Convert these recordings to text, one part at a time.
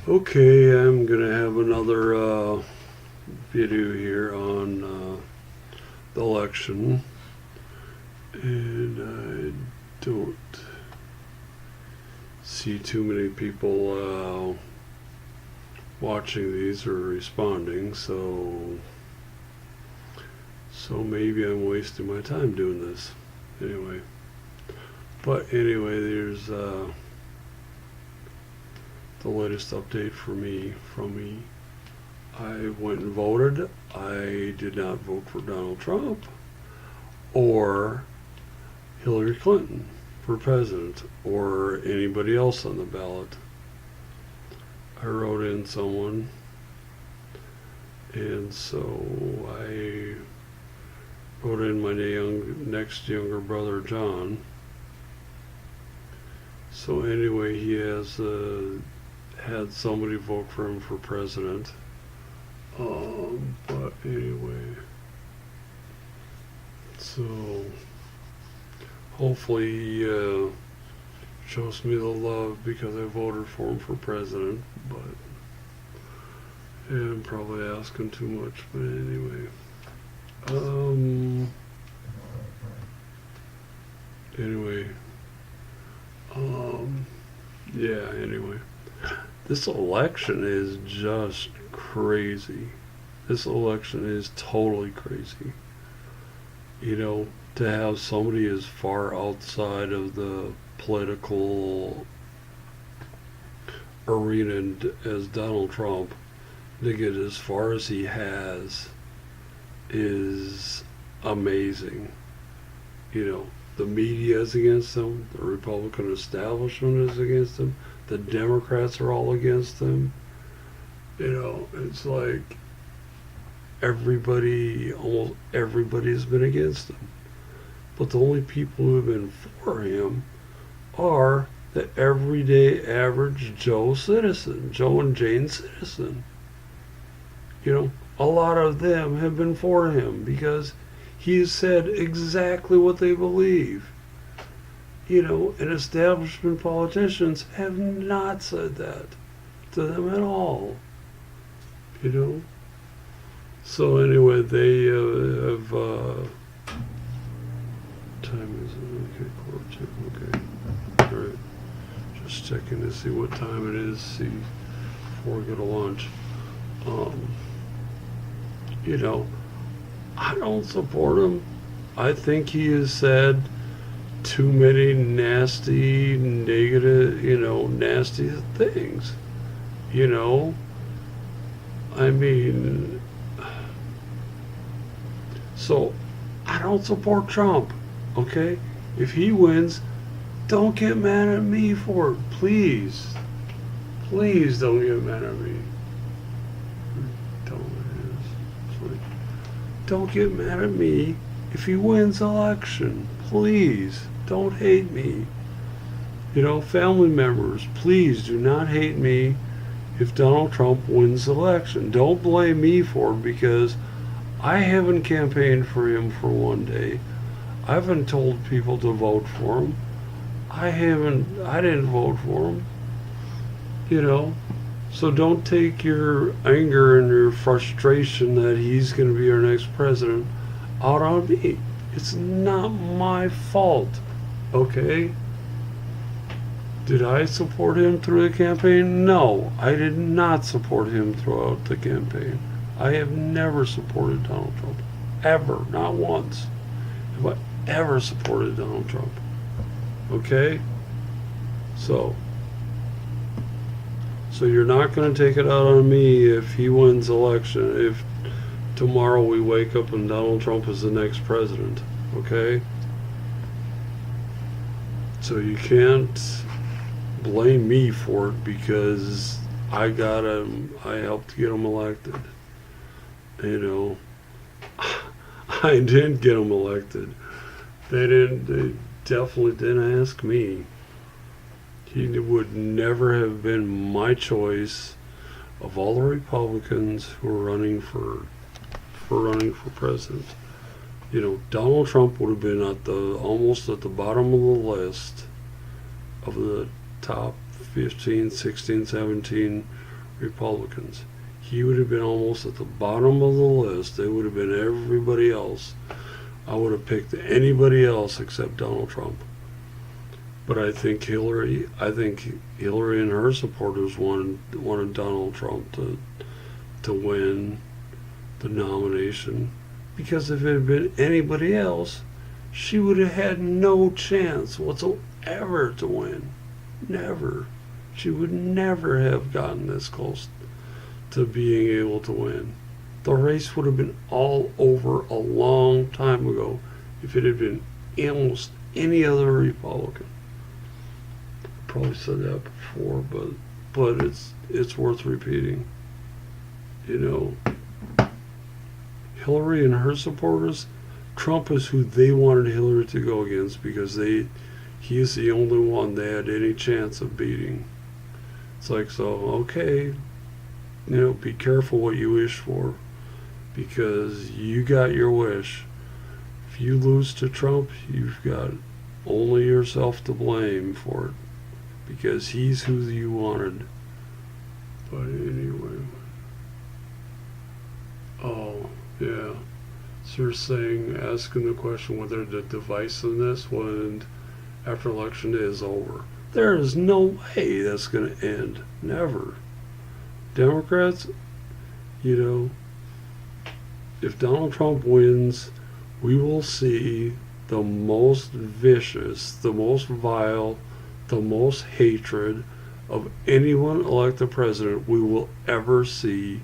Okay, I'm gonna have another video here on the election, and I don't see too many people watching these or responding, so maybe I'm wasting my time doing this. Anyway, there's the latest update from me. I went and voted. I did not vote for Donald Trump or Hillary Clinton for president or anybody else on the ballot. I wrote in someone, and so I wrote in my next younger brother, John. So anyway, he has had somebody vote for him for president. But anyway, so hopefully he shows me the love because I voted for him for president. But I'm probably asking too much. But anyway, anyway, yeah. Anyway. This election is just crazy. This election is totally crazy. You know, to have somebody as far outside of the political arena as Donald Trump to get as far as he has is amazing. You know, the media is against him, the Republican establishment is against him, the Democrats are all against him. You know, it's like almost everybody has been against him. But the only people who have been for him are the everyday average Joe citizen, Joe and Jane citizen. You know, a lot of them have been for him because he said exactly what they believe. You know, and establishment politicians have not said that to them at all. You know? So anyway, they have, time is it? Okay, quarter 2, okay. Alright. Just checking to see what time it is, see, before we go to lunch. You know, I don't support him. I think he has said too many nasty, negative, nasty things. You know, I mean, so I don't support Trump, okay? If he wins, don't get mad at me for it, please. Please don't get mad at me. Don't get mad at me if he wins election, please. Don't hate me. You know, family members, please do not hate me if Donald Trump wins the election. Don't blame me for it because I haven't campaigned for him for one day. I haven't told people to vote for him. I didn't vote for him. You know, so don't take your anger and your frustration that he's going to be our next president out on me. It's not my fault. Okay? Did I support him through the campaign? No, I did not support him throughout the campaign. I have never supported Donald Trump. Ever. Not once have I ever supported Donald Trump. Okay? So you're not going to take it out on me if he wins election, if tomorrow we wake up and Donald Trump is the next president. Okay? So you can't blame me for it because I helped get him elected. You know, I didn't get him elected. They definitely didn't ask me. He would never have been my choice of all the Republicans who are running for president. You know, Donald Trump would have been almost at the bottom of the list of the top 15, 16, 17 Republicans. He would have been almost at the bottom of the list. It would have been everybody else. I would have picked anybody else except Donald Trump. But I think Hillary and her supporters wanted Donald Trump to win the nomination, because if it had been anybody else, she would have had no chance whatsoever to win. Never. She would never have gotten this close to being able to win. The race would have been all over a long time ago if it had been almost any other Republican. Probably said that before, but it's worth repeating. You know, Hillary and her supporters, Trump is who they wanted Hillary to go against, because he is the only one they had any chance of beating. It's like, so okay, you know, be careful what you wish for, because you got your wish. If you lose to Trump, you've got only yourself to blame for it, because he's who you wanted. But anyway, oh yeah, so you're saying, asking the question whether the divisiveness when after election day is over. There is no way that's going to end. Never. Democrats, you know, if Donald Trump wins, we will see the most vicious, the most vile, the most hatred of anyone elected president we will ever see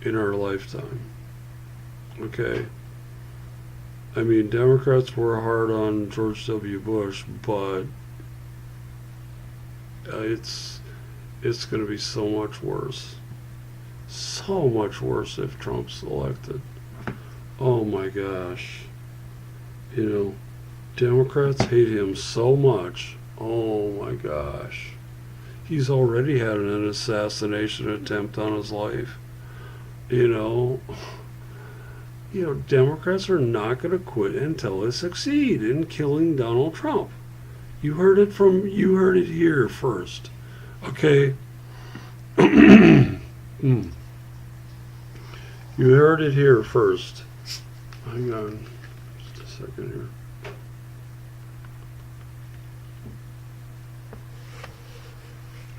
in our lifetime. Okay? I mean, Democrats were hard on George W. Bush, but it's going to be so much worse. So much worse if Trump's elected. Oh my gosh. You know, Democrats hate him so much. Oh my gosh. He's already had an assassination attempt on his life. You know, Democrats are not going to quit until they succeed in killing Donald Trump. You heard it here first. Okay? You heard it here first. Hang on just a second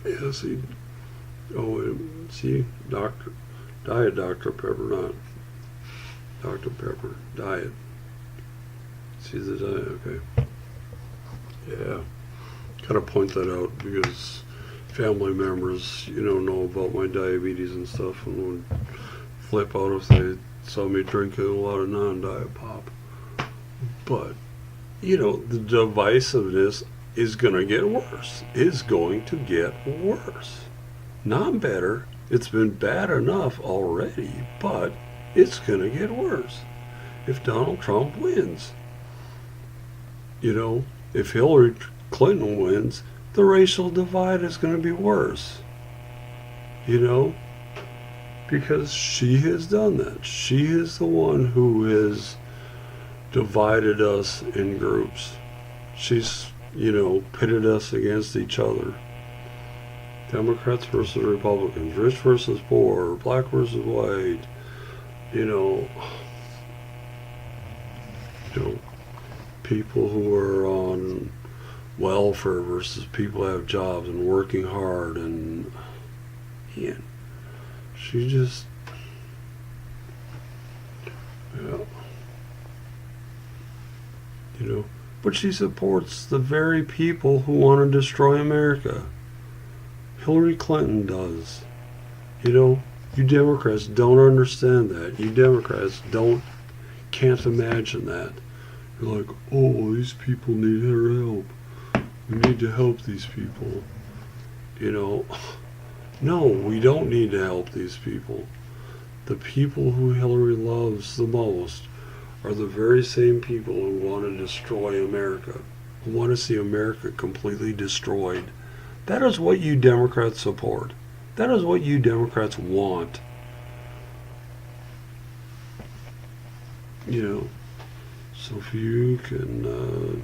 here. Yeah, see. Oh, see, Diet Dr. Pepper, not Dr. Pepper. Diet. See the diet, okay. Yeah. Gotta point that out because family members, know about my diabetes and stuff, and would flip out if they saw me drinking a lot of non-diet pop. But, the divisiveness is gonna get worse. Is going to get worse. Not better. It's been bad enough already, but it's gonna get worse if Donald Trump wins. If Hillary Clinton wins, the racial divide is going to be worse. Because she has done that. She is the one who has divided us in groups. She's, pitted us against each other. Democrats versus Republicans, rich versus poor, black versus white, people who are on welfare versus people who have jobs and working hard, and she just, but she supports the very people who want to destroy America. Hillary Clinton does. You Democrats don't understand that. You Democrats can't imagine that. You're like, oh, these people need her help. We need to help these people. No, we don't need to help these people. The people who Hillary loves the most are the very same people who want to destroy America, who want to see America completely destroyed. That is what you Democrats support. That is what you Democrats want. So if you can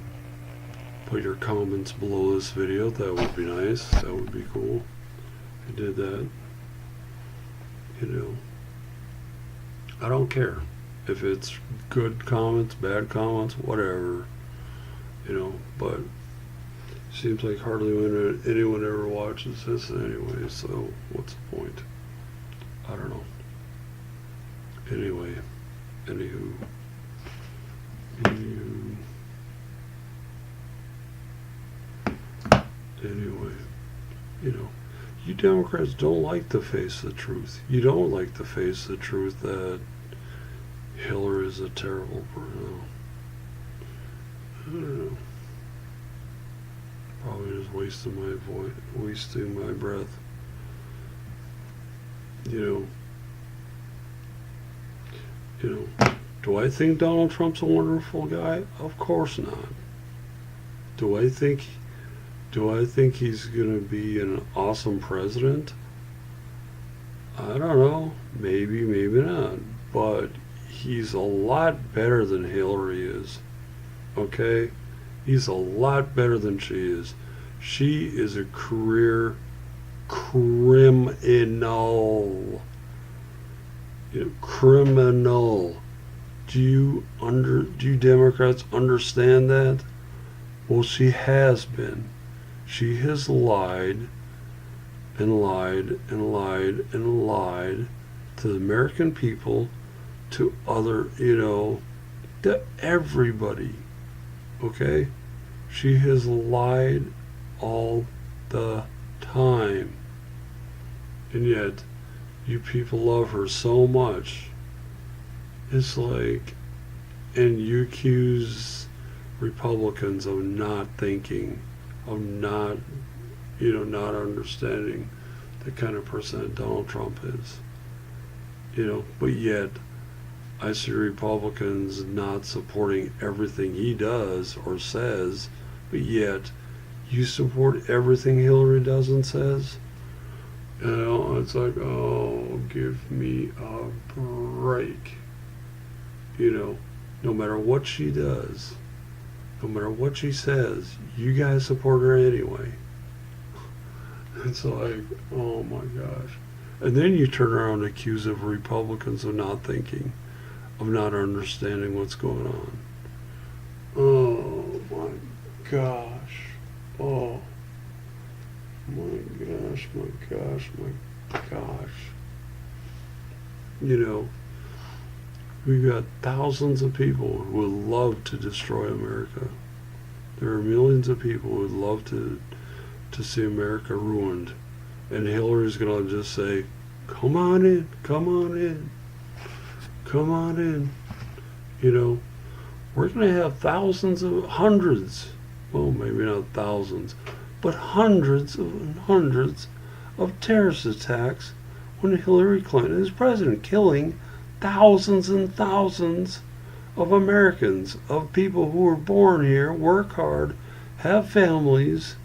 put your comments below this video, that would be nice. That would be cool if you did that. You know, I don't care if it's good comments, bad comments, whatever. You know, but seems like hardly anyone ever watches this anyway. So what's the point? I don't know. Anyway, anywho. Anyway, you know, you Democrats don't like to face the truth. You don't like to face the truth that Hillary is a terrible person. I don't know. Probably just wasting my voice, wasting my breath. You know, do I think Donald Trump's a wonderful guy? Of course not. Do I think he's going to be an awesome president? I don't know. Maybe, maybe not. But he's a lot better than Hillary is. Okay? He's a lot better than she is. She is a career criminal. Criminal. Do you Democrats understand that? Well, she has been. She has lied and lied and lied and lied to the American people, to other, to everybody. Okay? She has lied all the time. And yet, you people love her so much. It's like, and you accuse Republicans of not thinking, of not, not understanding the kind of person that Donald Trump is. But yet, I see Republicans not supporting everything he does or says, but yet, you support everything Hillary does and says? It's like, oh, give me a break. No matter what she does, no matter what she says, you guys support her anyway. It's like, oh my gosh. And then you turn around and accuse of Republicans of not thinking, of not understanding what's going on. Oh my gosh. Oh my gosh, my gosh, my gosh. We've got thousands of people who would love to destroy America. There are millions of people who would love to see America ruined. And Hillary's going to just say, come on in, come on in, come on in. We're going to have hundreds, well, maybe not thousands, but hundreds of terrorist attacks when Hillary Clinton is president, killing thousands and thousands of Americans, of people who were born here, work hard, have families,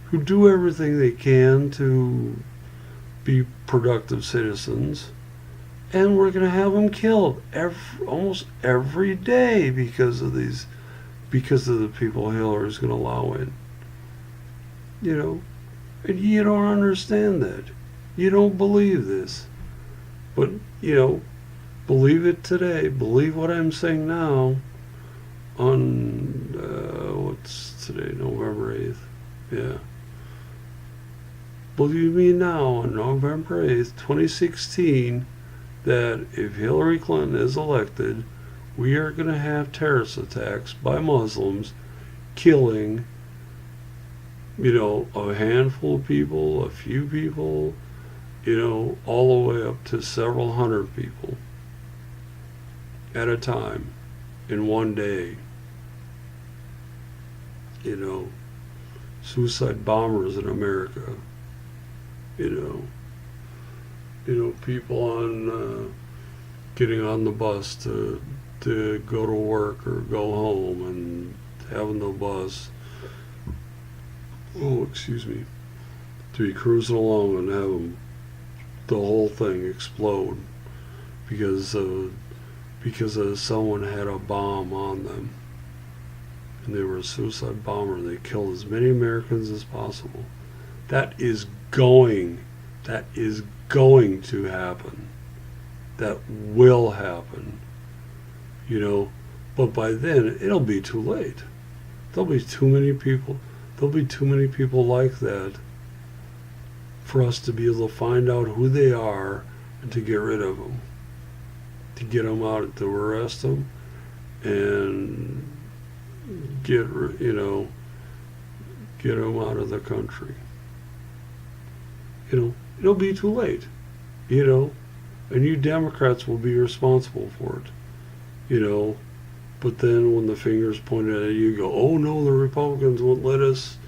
who do everything they can to be productive citizens, and we're going to have them killed almost every day because of the people Hillary's going to allow in. And you don't understand that. You don't believe this. But, believe it today. Believe what I'm saying now on, what's today, November 8th? Yeah. Believe me now on November 8th, 2016, that if Hillary Clinton is elected, we are going to have terrorist attacks by Muslims killing, a handful of people, a few people, all the way up to several hundred people at a time in one day. Suicide bombers in America. People on getting on the bus to go to work or go home and having the bus, to be cruising along and having the whole thing explode because someone had a bomb on them and they were a suicide bomber. They killed as many Americans as possible. That is going going to happen. That will happen. You know, but by then it'll be too late. There'll be too many people. There'll be too many people like that for us to be able to find out who they are and to get rid of them, to get them out, to arrest them, and get get them out of the country. It'll be too late. And you Democrats will be responsible for it. But then when the finger's pointed at you, you go, oh no, the Republicans won't let us.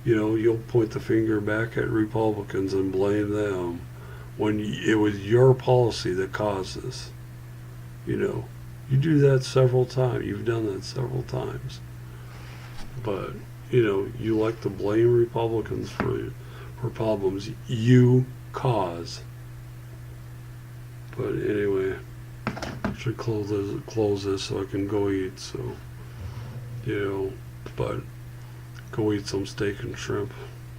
You'll point the finger back at Republicans and blame them when it was your policy that caused this. You do that several times. You've done that several times. But, you like to blame Republicans for problems you cause. But anyway, I should close this so I can go eat. So, but go eat some steak and shrimp.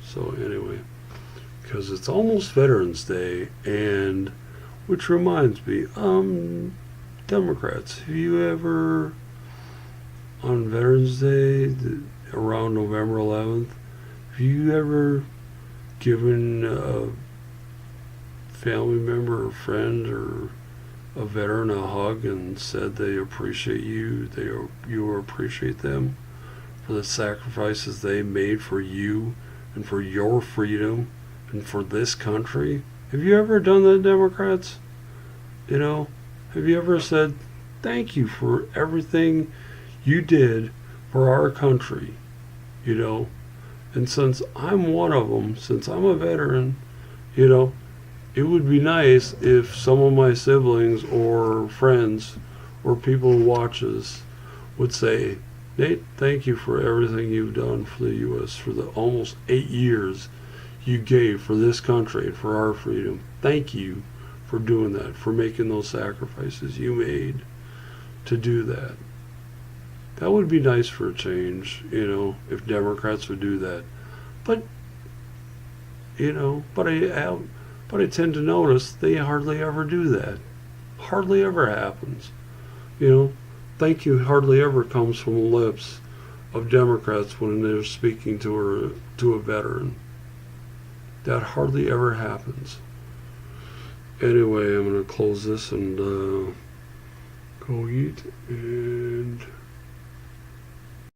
So anyway, because it's almost Veterans Day, and which reminds me, Democrats, have you ever on Veterans Day around November 11th, have you ever given a family member or friend or a veteran a hug and said they appreciate you, you appreciate them for the sacrifices they made for you and for your freedom and for this country? Have you ever done that, Democrats? Have you ever said thank you for everything you did for our country? And since I'm one of them, since I'm a veteran, it would be nice if some of my siblings or friends or people who watch this would say, Nate, thank you for everything you've done for the U.S., for the almost 8 years you gave for this country and for our freedom. Thank you for doing that, for making those sacrifices you made to do that. That would be nice for a change, if Democrats would do that. But, but I tend to notice they hardly ever do that. Hardly ever happens. Thank you hardly ever comes from the lips of Democrats when they're speaking to a veteran. That hardly ever happens. Anyway, I'm going to close this and go eat and